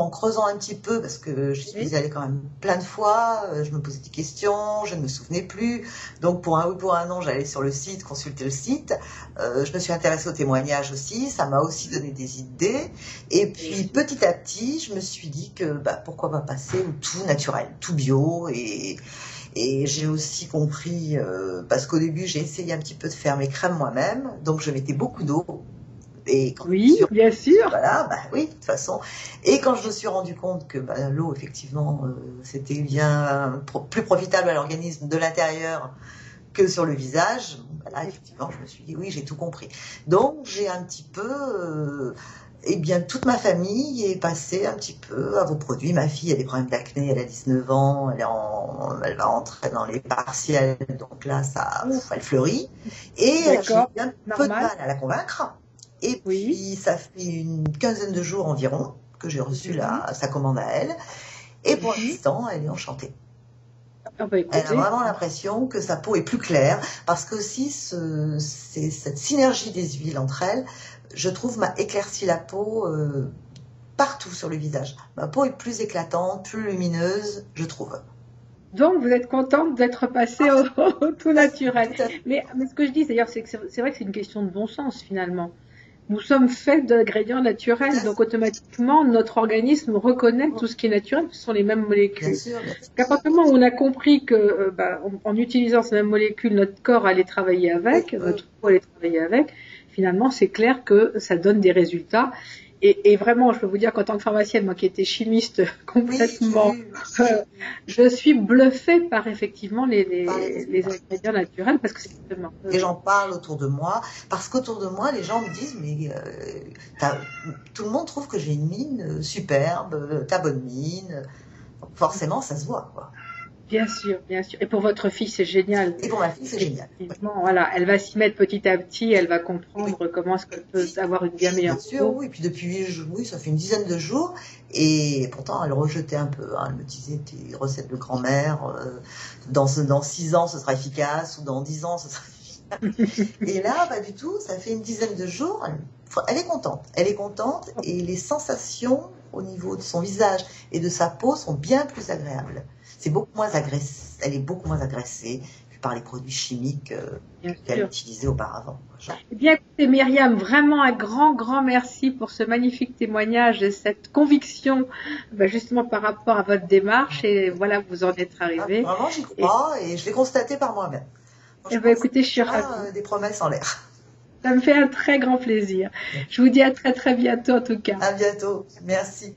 en creusant un petit peu, parce que je suis allée quand même plein de fois, je me posais des questions, je ne me souvenais plus. Donc pour un oui, pour un non, j'allais sur le site, consulter le site. Je me suis intéressée aux témoignages aussi, ça m'a aussi donné des idées. Et puis petit à petit, je me suis dit que pourquoi pas passer au tout naturel, tout bio. Et j'ai aussi compris, parce qu'au début j'ai essayé un petit peu de faire mes crèmes moi-même, donc je mettais beaucoup d'eau. Et quand bien sûr. Voilà, oui, de toute façon. Et quand je me suis rendu compte que l'eau, effectivement, c'était bien plus profitable à l'organisme de l'intérieur que sur le visage, là, effectivement, je me suis dit, oui, j'ai tout compris. Donc, j'ai un petit peu... toute ma famille est passée un petit peu à vos produits. Ma fille a des problèmes d'acné, elle a 19 ans, elle va entrer dans les partiels, donc là, elle fleurit. Et j'ai eu un peu de mal à la convaincre. Et puis, ça fait une quinzaine de jours environ que j'ai reçu sa commande à elle. Et pour l'instant, elle est enchantée. Elle a vraiment l'impression que sa peau est plus claire, parce que aussi cette synergie des huiles entre elles, je trouve, m'a éclairci la peau partout sur le visage. Ma peau est plus éclatante, plus lumineuse, je trouve. Donc, vous êtes contente d'être passée au tout naturel. Mais ce que je dis, d'ailleurs, c'est vrai que c'est une question de bon sens, finalement. Nous sommes faits d'ingrédients naturels, donc automatiquement, notre organisme reconnaît tout ce qui est naturel, ce sont les mêmes molécules. À partir du moment où on a compris que, en utilisant ces mêmes molécules, notre corps allait travailler avec, notre peau allait travailler avec, finalement, c'est clair que ça donne des résultats. Et vraiment, je peux vous dire qu'en tant que pharmacienne, moi qui étais chimiste complètement, je suis bluffée par effectivement les ingrédients naturels, parce que c'est vraiment... Et j'en parle autour de moi, parce qu'autour de moi, les gens me disent, mais tout le monde trouve que j'ai une mine superbe, ta bonne mine. Donc forcément, ça se voit, quoi. Bien sûr, bien sûr. Et pour votre fille, c'est génial. Et pour ma fille, c'est génial. Voilà, elle va s'y mettre petit à petit, elle va comprendre comment est-ce qu'elle peut avoir une bien meilleure peau. Bien sûr, oui. Et puis depuis, ça fait une dizaine de jours. Et pourtant, elle rejetait un peu. Elle me disait, tes recettes de grand-mère, dans 6 ans, ce sera efficace, ou dans 10 ans, ce sera efficace. Et là, pas du tout. Ça fait une dizaine de jours. Elle est contente. Elle est contente. Et les sensations au niveau de son visage et de sa peau sont bien plus agréables. C'est beaucoup moins agressé, elle est beaucoup moins agressée par les produits chimiques qu'elle utilisait auparavant. Eh bien, écoutez, Myriam, vraiment un grand merci pour ce magnifique témoignage et cette conviction, justement par rapport à votre démarche. Et voilà, vous en êtes arrivée. Vraiment, j'y crois et je l'ai constaté par moi-même. Écoutez, je suis ravie. Des promesses en l'air. Ça me fait un très grand plaisir. Je vous dis à très bientôt en tout cas. À bientôt. Merci.